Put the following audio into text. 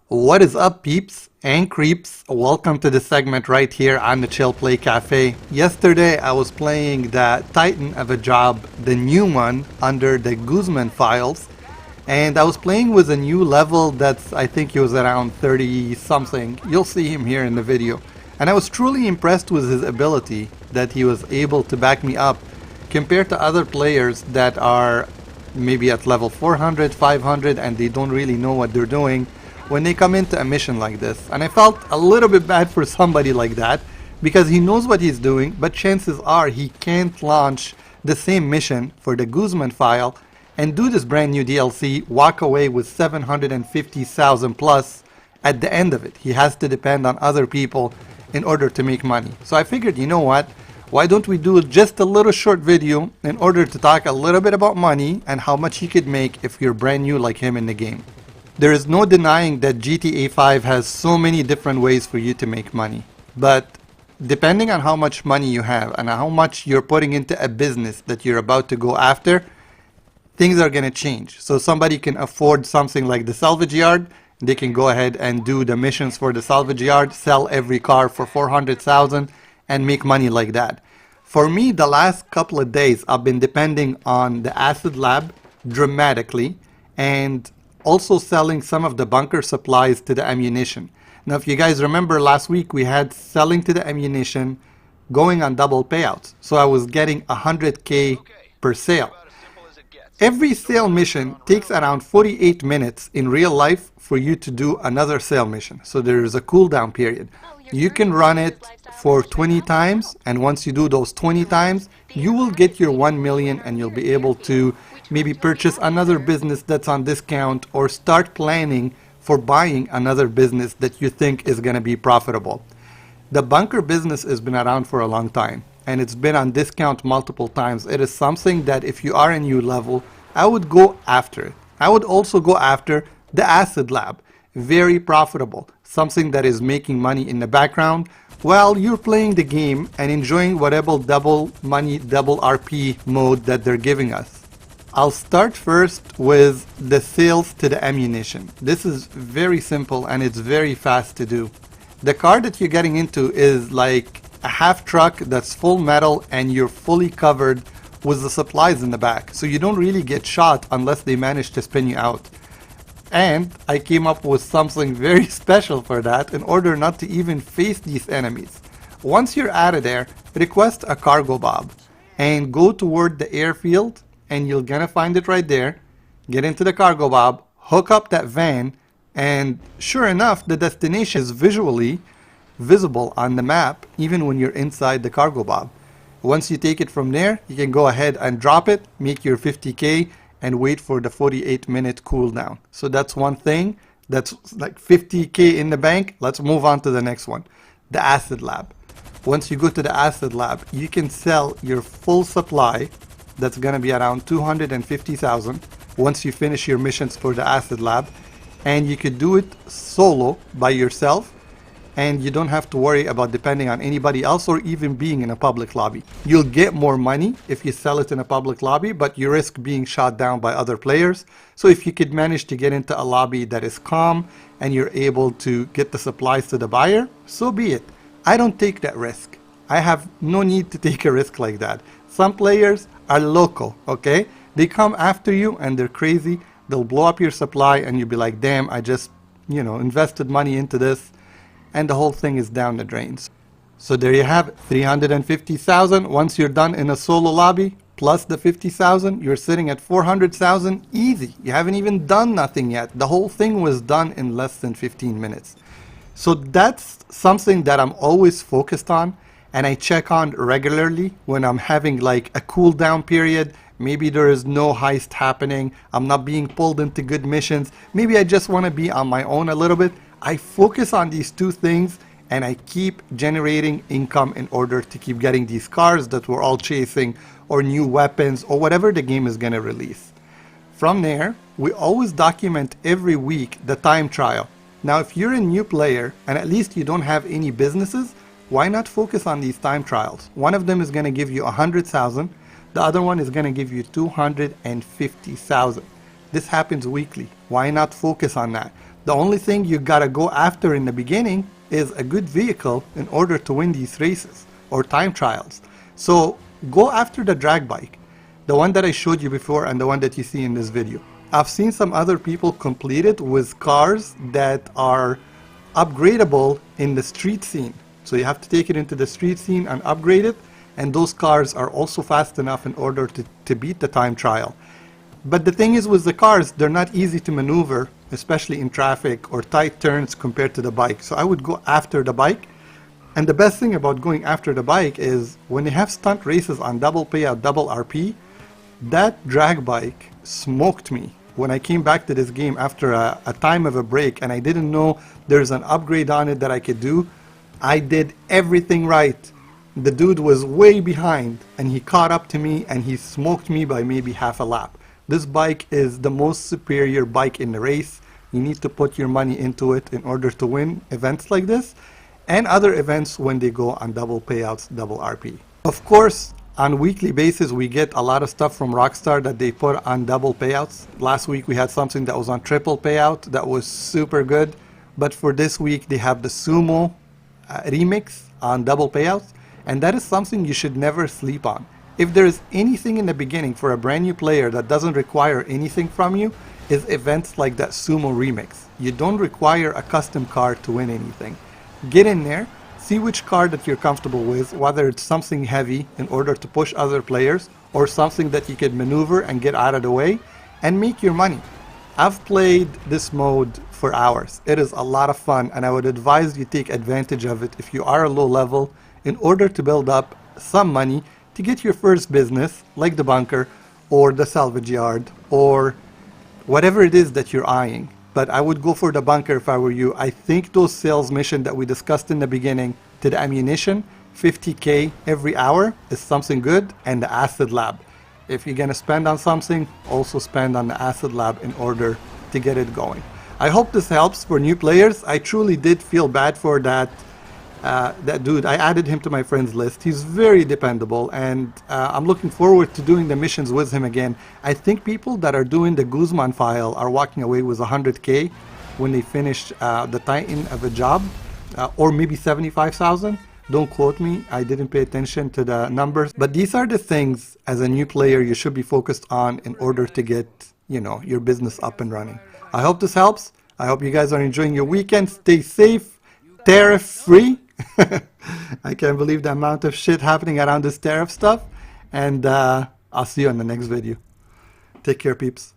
What is up, peeps and creeps? Welcome to the segment right here on the Chill Play Cafe. Yesterday I was playing the Titan of a Job, the new one under the Guzman files, and I was playing with a new level that's, I think he was around 30 something. You'll see him here in the video. And I was truly impressed with his ability that he was able to back me up compared to other players that are maybe at level 400, 500 and they don't really know what they're doing when they come into a mission like this. And I felt a little bit bad for somebody like that because he knows what he's doing, but chances are he can't launch the same mission for the Guzman file and do this brand new DLC, walk away with 750,000 plus at the end of it. He has to depend on other people in order to make money. So I figured, you know what? Why don't we do just a little short video in order to talk a little bit about money and how much you could make if you're brand new like him in the game. There is no denying that GTA 5 has so many different ways for you to make money. But depending on how much money you have and how much you're putting into a business that you're about to go after, things are going to change. So somebody can afford something like the salvage yard. They can go ahead and do the missions for the salvage yard, sell every car for 400,000 and make money like that. For me, the last couple of days, I've been depending on the acid lab dramatically and also selling some of the bunker supplies to the ammunition. Now, if you guys remember last week, we had selling to the ammunition going on double payouts. So I was getting 100K per sale. Every sale mission takes around 48 minutes in real life for you to do another sale mission. So there is a cooldown period. You can run it for 20 times, and once you do those 20 times, you will get your 1 million and you'll be able to maybe purchase another business that's on discount or start planning for buying another business that you think is going to be profitable. The bunker business has been around for a long time and it's been on discount multiple times. It is something that if you are a new level, I would go after it. I would also go after the acid lab. Very profitable. Something that is making money in the background while you're playing the game and enjoying whatever double money, double RP mode that they're giving us. I'll start first with the sales to the ammunition. This is very simple and it's very fast to do. The car that you're getting into is like a half truck that's full metal and you're fully covered with the supplies in the back. So you don't really get shot unless they manage to spin you out. And I came up with something very special for that in order not to even face these enemies. Once you're out of there, request a cargo bob and go toward the airfield and you're gonna find it right there. Get into the cargo bob, hook up that van, and sure enough, the destination is visually visible on the map even when you're inside the cargo bob. Once you take it from there, you can go ahead and drop it, make your 50K, and wait for the 48-minute cooldown. So that's one thing. That's like 50K in the bank. Let's move on to the next one, the acid lab. Once you go to the acid lab, you can sell your full supply. That's gonna be around 250,000 once you finish your missions for the acid lab, and you could do it solo by yourself and you don't have to worry about depending on anybody else or even being in a public lobby. You'll get more money if you sell it in a public lobby, but you risk being shot down by other players. So if you could manage to get into a lobby that is calm and you're able to get the supplies to the buyer, so be it. I don't take that risk. I have no need to take a risk like that. Some players are local, okay? They come after you and they're crazy. They'll blow up your supply and you'll be like, damn, I just, invested money into this, and the whole thing is down the drains. So there you have it, 350,000 once you're done in a solo lobby, plus the 50,000, you're sitting at 400,000 easy. You haven't even done nothing yet. The whole thing was done in less than 15 minutes. So that's something that I'm always focused on and I check on regularly when I'm having like a cooldown period. Maybe there is no heist happening, I'm not being pulled into good missions, maybe I just want to be on my own a little bit. I focus on these two things and I keep generating income in order to keep getting these cars that we're all chasing or new weapons or whatever the game is going to release. From there, we always document every week the time trial. Now if you're a new player and at least you don't have any businesses, why not focus on these time trials? One of them is going to give you 100,000, the other one is going to give you 250,000. This happens weekly. Why not focus on that? The only thing you gotta go after in the beginning is a good vehicle in order to win these races or time trials. So go after the drag bike, the one that I showed you before and the one that you see in this video. I've seen some other people complete it with cars that are upgradable in the street scene. So you have to take it into the street scene and upgrade it, and those cars are also fast enough in order to beat the time trial. But the thing is, with the cars, they're not easy to maneuver, especially in traffic or tight turns compared to the bike. So I would go after the bike. And the best thing about going after the bike is when they have stunt races on double payout, double RP, that drag bike smoked me. When I came back to this game after a time of a break and I didn't know there's an upgrade on it that I could do, I did everything right. The dude was way behind and he caught up to me and he smoked me by maybe half a lap. This bike is the most superior bike in the race. You need to put your money into it in order to win events like this and other events when they go on double payouts, double RP. Of course, on a weekly basis, we get a lot of stuff from Rockstar that they put on double payouts. Last week we had something that was on triple payout that was super good. But for this week, they have the Sumo remix on double payouts. And that is something you should never sleep on. If there is anything in the beginning for a brand new player that doesn't require anything from you, is events like that Sumo remix. You don't require a custom car to win anything. Get in there, see which car that you're comfortable with, whether it's something heavy in order to push other players or something that you can maneuver and get out of the way and make your money. I've played this mode for hours. It is a lot of fun and I would advise you take advantage of it if you are a low level in order to build up some money to get your first business like the bunker or the salvage yard or whatever it is that you're eyeing. But I would go for the bunker if I were you. I think those sales missions that we discussed in the beginning to the ammunition, 50k every hour is something good, and the acid lab. If you're gonna spend on something, also spend on the acid lab in order to get it going. I hope this helps for new players. I truly did feel bad for that dude. I added him to my friends list. He's very dependable and I'm looking forward to doing the missions with him again. I think people that are doing the Guzman file are walking away with 100k when they finish the Titan of a job, or maybe 75,000. Don't quote me, I didn't pay attention to the numbers, but these are the things as a new player you should be focused on in order to get, you know, your business up and running. I hope this helps. I hope you guys are enjoying your weekend. Stay safe, tariff free. I can't believe the amount of shit happening around this tariff stuff. And I'll see you in the next video. Take care, peeps.